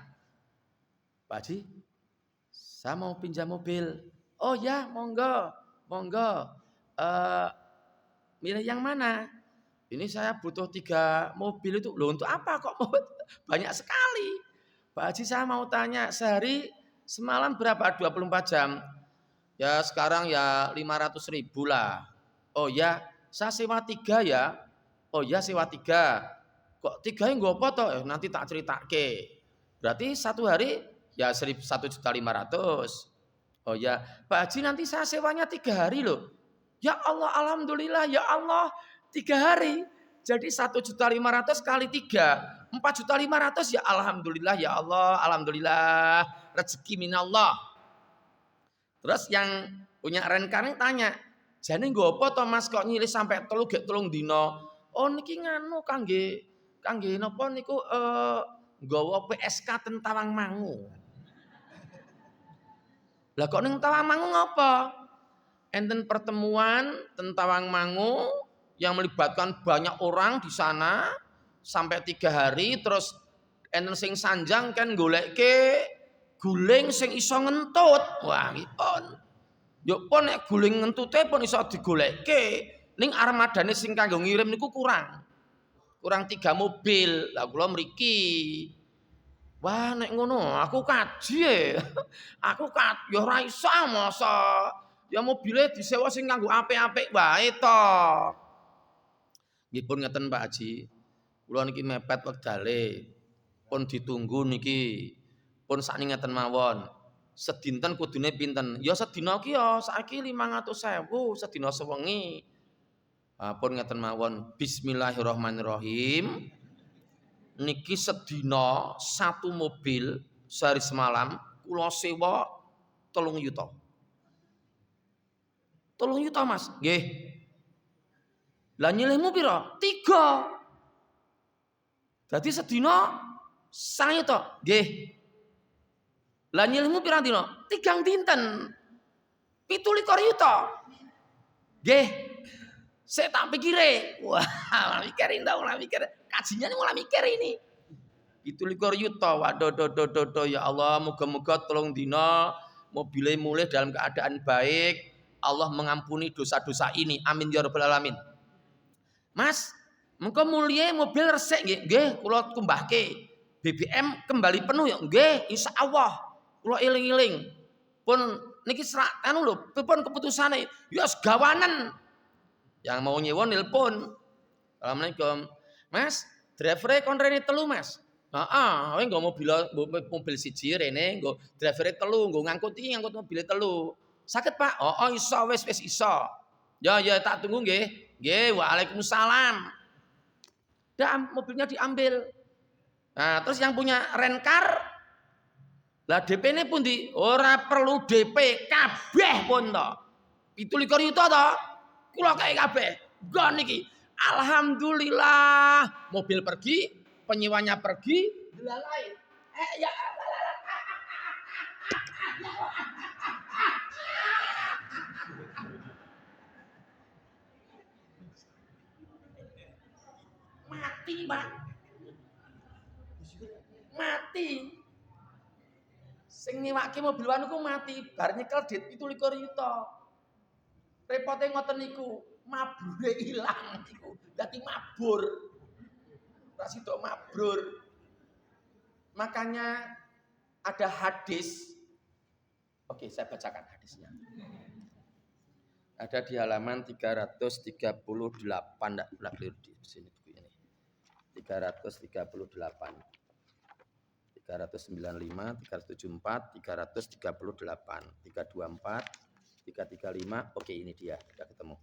S1: Pak Haji, saya mau pinjam mobil. Oh ya, monggo. Milih yang mana? Ini saya butuh 3 mobil itu. Loh untuk apa kok banyak sekali? Pak Haji saya mau tanya, sehari semalam berapa 24 jam? Ya sekarang ya 500.000 lah. Oh ya, saya sewa 3 ya. Oh ya sewa 3. Kok 3 nggak apa toh? Nanti tak ceritake. Berarti satu hari ya 1.500.000. Oh ya, Pak Haji nanti saya sewanya 3 hari loh. Ya Allah, alhamdulillah ya Allah 3 hari. Jadi 1.500.000 kali 3, 4.500.000 ya alhamdulillah ya Allah, alhamdulillah rezeki minallah. Terus yang punya renkareng tanya, jane nggo apa to Mas kok nyilih sampai 3 dina? Oh niki nganu kangge napa niku nggawa PSK ten Tawangmangu. Lah kok ning Tawangmangu ngapa? Enten pertemuan ten Tawangmangu yang melibatkan banyak orang di sana sampai 3 hari, terus enten sing sanjang kan goleke guling sing iso ngentut. Wah, ngipun. Yo pon nek guling ngentute pun iso digolekke. Ning armadane sing kanggo ngirim niku kurang. Kurang 3 mobil. Lah kula mriki. Wah, nek ngono aku kaji. Aku yo ora iso masa. Ya mobile disewa sing kanggo apik-apik wae to. Nggih pun ngeten Pak Haji. Kula niki mepet wektale. Pun ditunggu niki. Pun sakniki ngeten mawon. Sedinten kudune pinten? Ya sedina ki ya saiki 500.000 sedina sewengi. Pun ngeten mawon. Bismillahirrahmanirrahim. Niki sedina 1 mobil sehari semalam kula sewa 3 juta. 3 juta Mas. Nggih. Lah nyilihmu piro? 3. Dadi sedina sange to, nggih. Lah nyilmu pirang dina? 3 dinten. 17 yuta. Nggih. Sik tak pikire. Wah, mikirin tau ora mikir. Kajiannya mulai mikir ini. 17 yuta. Waduh, ya Allah, moga-moga 3 dina mobilnya mulai dalam keadaan baik. Allah mengampuni dosa-dosa ini. Amin ya rabbal alamin. Mas, mengko mulya mobil resik nggih. Nggih, kula kumbahke. BBM kembali penuh ya. Nggih, insyaallah. Kula eling-eling. Pun niki serak anu lho, pun keputusane ya segawanen. Yang mau nyewon nelpon. Assalamualaikum. Mas, driver kon rene 3, Mas. Heeh, kowe nggo mobil siji rene, nggo driver 3, nggo ngangkut mobil 3. Saged, Pak? Oh, iso wis iso. Ya tak tunggu nggih. Nggih, waalaikumsalam. Mobilnya diambil. Nah, terus yang punya rencar lah DP-ne pundi? Ora perlu DP, kabeh pun to. 17 yuta to. Kula kae kabeh. Nggon niki. Alhamdulillah, mobil pergi, penyewanya pergi, delalai. Ya mati, Pak. Mati. Sing nyewake mobil wanu ku mati, bar nyekel dit 17 yuta. Repote ngoten niku, mabure ilang niku. Dadi mabur. Ora sida mabrur. Makanya ada hadis. Oke, saya bacakan hadisnya. Ada di halaman 338, enggak keliru di sini buku ini. 338. 395, 374, 338, 324, 335. Oke, ini dia, sudah ketemu.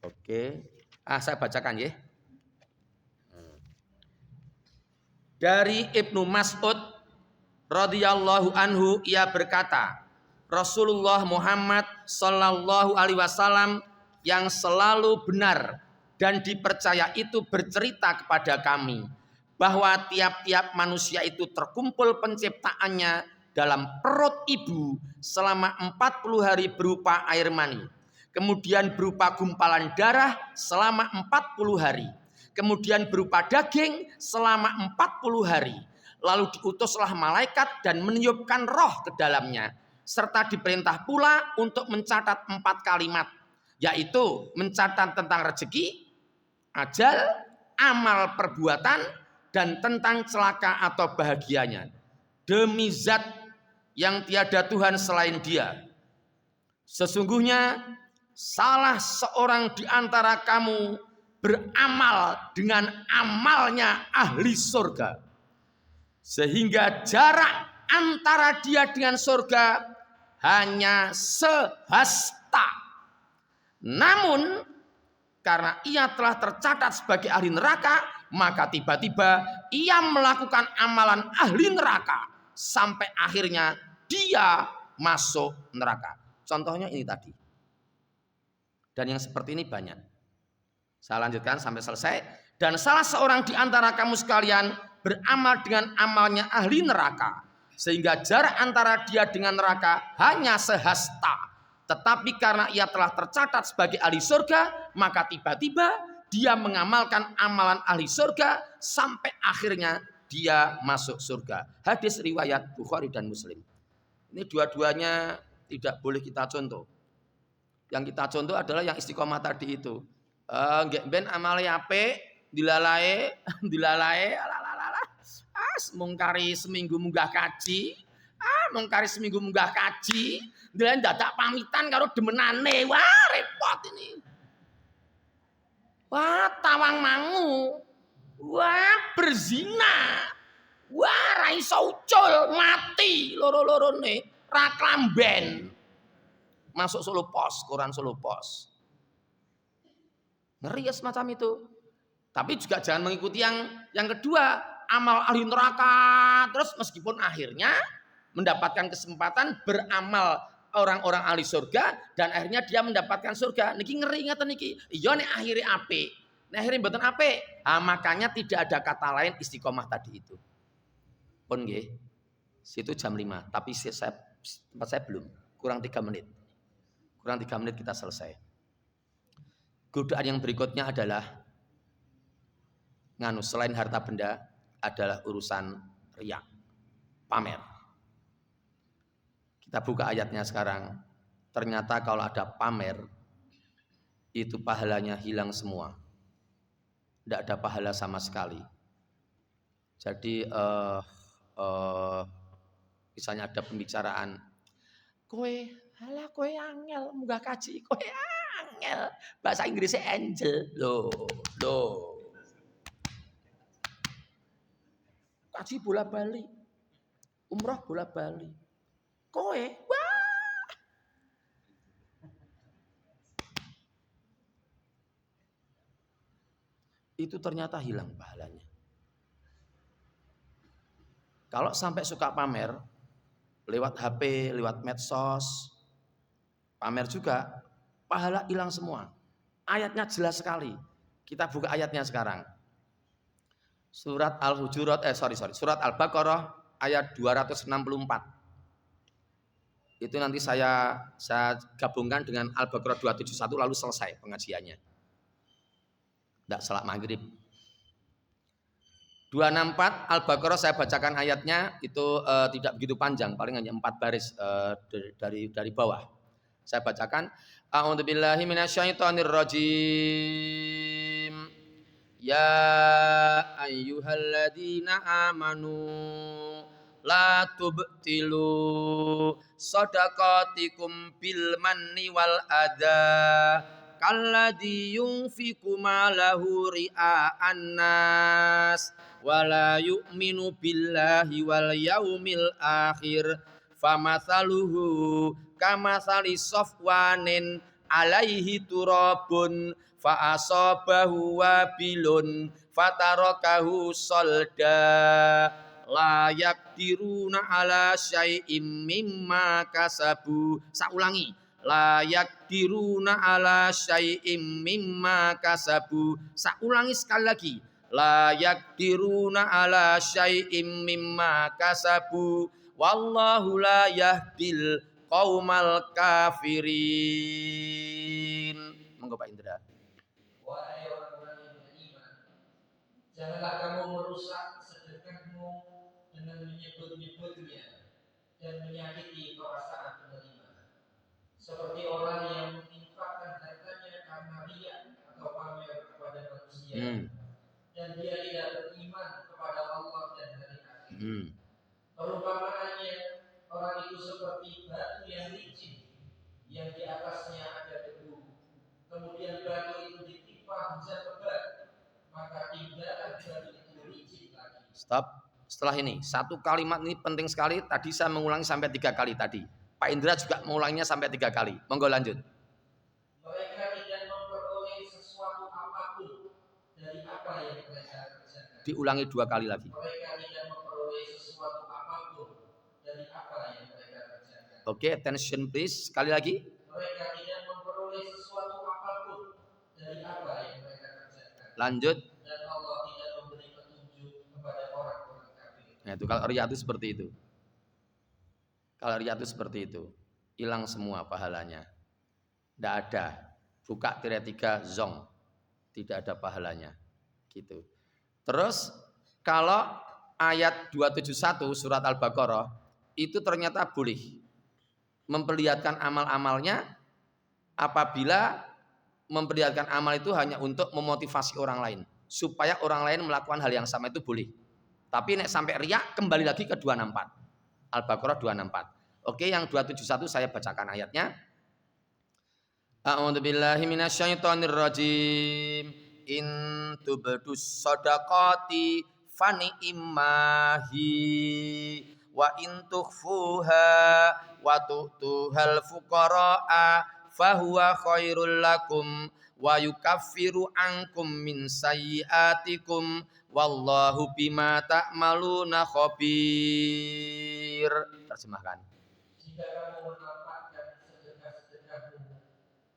S1: Oke. Saya bacakan ya. Dari Ibnu Mas'ud radhiyallahu anhu, ia berkata, Rasulullah Muhammad sallallahu alaihi wasallam yang selalu benar dan dipercaya itu bercerita kepada kami bahwa tiap-tiap manusia itu terkumpul penciptaannya dalam perut ibu selama 40 hari berupa air mani. Kemudian berupa gumpalan darah selama 40 hari. Kemudian berupa daging selama 40 hari. Lalu diutuslah malaikat dan meniupkan roh ke dalamnya. Serta diperintah pula untuk mencatat 4 kalimat. Yaitu mencatat tentang rezeki, ajal, amal perbuatan, dan tentang celaka atau bahagianya. Demi zat yang tiada Tuhan selain Dia. Sesungguhnya salah seorang di antara kamu beramal dengan amalnya ahli surga. Sehingga jarak antara dia dengan surga hanya sehasta. Namun karena ia telah tercatat sebagai ahli neraka, maka tiba-tiba ia melakukan amalan ahli neraka sampai akhirnya dia masuk neraka. Contohnya ini tadi. Dan yang seperti ini banyak. Saya lanjutkan sampai selesai. Dan salah seorang di antara kamu sekalian beramal dengan amalnya ahli neraka, sehingga jarak antara dia dengan neraka hanya sehasta. Tetapi karena ia telah tercatat sebagai ahli surga, maka tiba-tiba dia mengamalkan amalan ahli surga sampai akhirnya dia masuk surga. Hadis riwayat Bukhari dan Muslim. Ini dua-duanya tidak boleh kita contoh. Yang kita contoh adalah yang istiqomah tadi itu. Nggak ben amale apik, dilalae, mungkari seminggu munggah kaji, mungkari seminggu munggah kaji, dan dadak pamitan karo demenane, wah repot ini. Wah tawang mangu, wah berzina, wah ra iso ucul, mati loro-lorone, ra klamben. Masuk Solo Pos, koran Solo Pos. Ngeri ya semacam itu. Tapi juga jangan mengikuti yang kedua, amal ahli neraka. Terus meskipun akhirnya mendapatkan kesempatan beramal orang-orang ahli surga dan akhirnya dia mendapatkan surga. Niki ngeri ngeten niki. Iya nek akhire apik. Nek akhirnya mboten apik. Makanya tidak ada kata lain istiqomah tadi itu. Pun nggih. Situ jam 5, tapi tempat saya belum. Kurang 3 menit. Kurang 3 menit kita selesai. Godaan yang berikutnya adalah selain harta benda adalah urusan riya, pamer. Kita buka ayatnya sekarang. Ternyata kalau ada pamer itu pahalanya hilang semua. Tidak ada pahala sama sekali. Jadi misalnya ada pembicaraan, kowe angel munggah kaji, kowe angel. Bahasa Inggrisnya angel. Loh. Kaji bola-bali. Umroh bola-bali. Kowe, wah. Itu ternyata hilang pahalanya. Kalau sampai suka pamer, lewat HP, lewat medsos, pamer juga, pahala hilang semua. Ayatnya jelas sekali. Kita buka ayatnya sekarang. Surat Surat Al-Baqarah ayat 264. Itu nanti saya gabungkan dengan Al-Baqarah 271 lalu selesai pengajiannya. Tidak salat maghrib. 264 Al-Baqarah saya bacakan ayatnya itu tidak begitu panjang, paling hanya 4 baris dari bawah. Saya bacakan. A'udzubillahi minasyaitonirrajim. Ya ayyuhalladzina amanu la tubtilu shadaqatikum bil manni wal adha kalladzi yunfiqu malahu ria'an nas wala yu'minu billahi wal yaumil akhir famathaluhu kamathali safwanin alaihi turabun fa asabahu wabilun fatarakahu solda la yaqdiruna ala syai'im mimma kasabu. Saulangi, la yaqdiruna ala syai'im mimma kasabu. Saulangi sekali lagi, la yaqdiruna ala syai'im mimma kasabu wallahu la yahdil qaumal kafirin. Monggo Pak Indra.
S2: Wahai orang-orang yang beriman, janganlah kamu merusak sedekahmu dengan menyebut-nyebutnya dan menyakiti perasaan penerima. Seperti orang yang menginfakkan hartanya karena riya atau pamer kepada manusia, dan dia tidak beriman kepada Allah dan hari akhir. Perumpamaannya, orang itu seperti batu yang licin, yang di atasnya ada debu. Kemudian batu itu ditimpa hujan lebat, maka tinggalkan batu itu licin lagi.
S1: Stop. Setelah ini, satu kalimat ini penting sekali. Tadi saya mengulangi sampai 3 kali tadi. Pak Indra juga mengulanginya sampai 3 kali. Monggo lanjut.
S2: Mereka tidak memperoleh sesuatu apapun dari apa yang mereka kerjakan.
S1: Diulangi 2 kali lagi.
S2: Mereka tidak memperoleh sesuatu apapun dari apa yang mereka kerjakan.
S1: Oke, attention please. Sekali lagi.
S2: Mereka tidak memperoleh sesuatu apapun dari apa yang mereka kerjakan.
S1: Lanjut.
S2: Dan Allah tidak memberi petunjuk kepada orang-orang kafir.
S1: Nah, itu kalau riya itu seperti itu. Kalau riya itu seperti itu. Hilang semua pahalanya. Tidak ada. Buka tirai 3 zong. Tidak ada pahalanya. Gitu. Terus kalau ayat 271 surat Al-Baqarah itu ternyata boleh memperlihatkan amal-amalnya apabila memperlihatkan amal itu hanya untuk memotivasi orang lain supaya orang lain melakukan hal yang sama itu boleh. Tapi nek sampai riya kembali lagi ke 264. Al-Baqarah 264. Oke, yang 271 saya bacakan ayatnya. A'udzubillahi minasyaitonirrajim. In tubdus shadaqati fani immahi wa in tukhfuha wa tu'tuhal fuqara'a fahuwa khairul lakum wa yukaffiru ankum min sayyiatikum wallahu bima ta'maluna khabir. Terjemahkan.
S2: Jika kamu menampakkan sedekah-sedekahmu,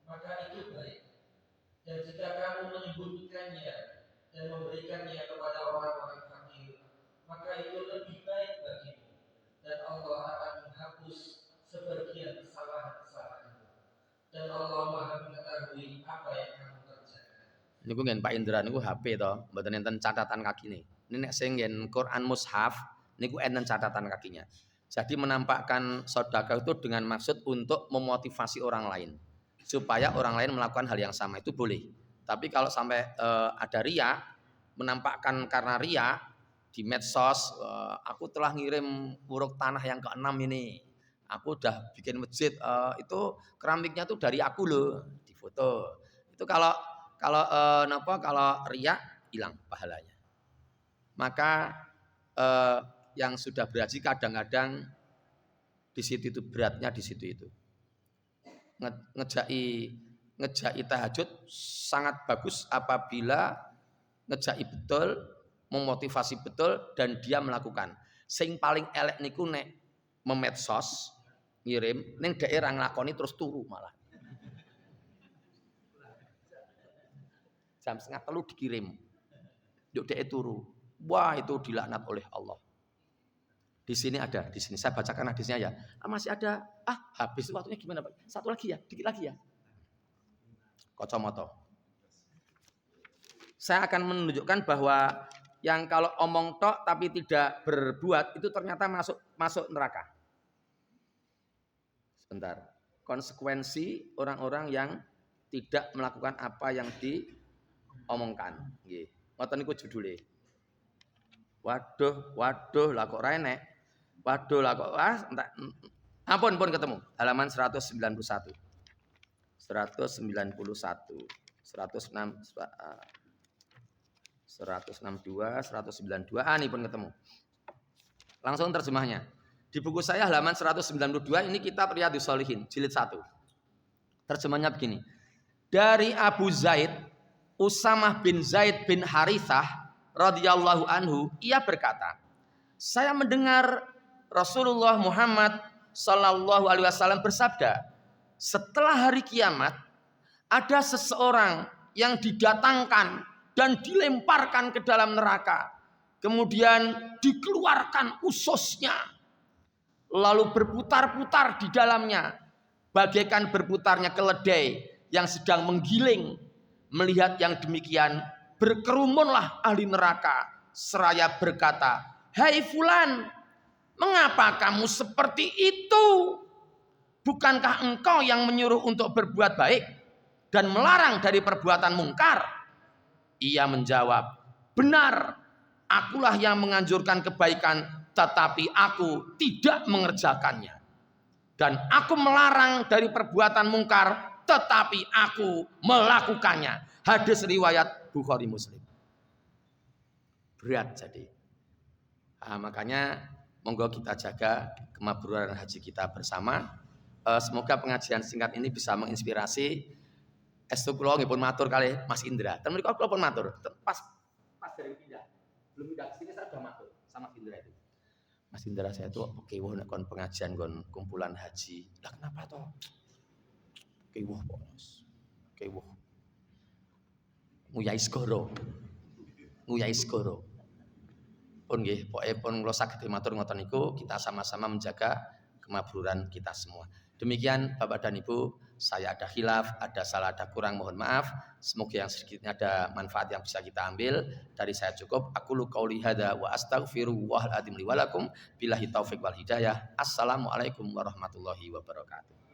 S2: maka itu baik. Dan jika kamu menyembunyikannya dan memberikannya kepada orang-orang fakir, maka itu lebih baik bagimu, dan Allah akan menghapus sebagian kesalahan-kesalahanmu. Dan Allah Maha mengetahui apa yang kamu kerjakan.
S1: Niku ngen Pak Indra niku HP to, mboten enten catatan kakine. Ini nek sing ngen Quran mushaf niku enten catatan kakinya. Jadi menampakkan sedekah itu dengan maksud untuk memotivasi orang lain supaya orang lain melakukan hal yang sama itu boleh. Tapi kalau sampai ada ria, menampakkan karena ria di medsos, aku telah ngirim uruk tanah yang ke-6 ini. Aku udah bikin masjid, itu keramiknya tuh dari aku loh, difoto. Itu kalau riya hilang pahalanya. Maka yang sudah berhaji kadang-kadang di situ itu beratnya di situ itu. Ngejai tahajud sangat bagus apabila ngejai betul, memotivasi betul dan dia melakukan. Sing paling elek niku nek memedsos ngirim ning daerah nglakoni terus turu malah. Jam 2:30 dikirim. Yuk dek turu. Wah, itu dilaknat oleh Allah. Di sini ada, di sini saya bacakan hadisnya ya. Masih ada. Habis waktunya gimana, Pak? Satu lagi ya, dikit lagi ya. Kacamata. Saya akan menunjukkan bahwa yang kalau omong tok tapi tidak berbuat itu ternyata masuk neraka. Sebentar. Konsekuensi orang-orang yang tidak melakukan apa yang diomongkan. Nggih. Ngoten niku judule. Waduh, lah kok renek. Waduh, lah kok ampun ketemu. Halaman 191. 192, 192, ini pun ketemu. Langsung terjemahnya. Di buku saya halaman 192 ini kitab Riyadhus Shalihin jilid 1. Terjemahnya begini. Dari Abu Zaid, Usamah bin Zaid bin Harithah radhiyallahu anhu, ia berkata, saya mendengar Rasulullah Muhammad sallallahu alaihi wasallam bersabda, setelah hari kiamat ada seseorang yang didatangkan dan dilemparkan ke dalam neraka, kemudian dikeluarkan ususnya, lalu berputar-putar di dalamnya bagaikan berputarnya keledai yang sedang menggiling. Melihat yang demikian, berkerumunlah ahli neraka seraya berkata, hai fulan, mengapa kamu seperti itu? Bukankah engkau yang menyuruh untuk berbuat baik dan melarang dari perbuatan mungkar? Ia menjawab, benar, akulah yang menganjurkan kebaikan, tetapi aku tidak mengerjakannya. Dan aku melarang dari perbuatan mungkar, tetapi aku melakukannya. Hadis riwayat Bukhari Muslim. Berat jadi. Makanya monggo kita jaga kemabruran haji kita bersama. Semoga pengajian singkat ini bisa menginspirasi. Estu kula nggih pun matur kalih Mas Indra. Ten mriku kula pun matur. Pas dari pindah. Belum pindah ke sini saya sudah matur sama Indra itu. Mas Indra saya itu kewuh nek kon pengajian kon kumpulan haji. Lah kenapa toh? Kewuh kok, Mas. Kewuh. Nguyai segoro. Pun nggih, pokoke pun kula saged matur ngoten niku, kita sama-sama menjaga kemabruran kita semua. Demikian Bapak dan Ibu, saya ada khilaf, ada salah, ada kurang, mohon maaf. Semoga yang sedikitnya ada manfaat yang bisa kita ambil. Dari saya cukup. Aqulu qauli hadza wa astaghfirullahal adzim li wa lakum. Billahi taufik wal hidayah. Assalamualaikum warahmatullahi wabarakatuh.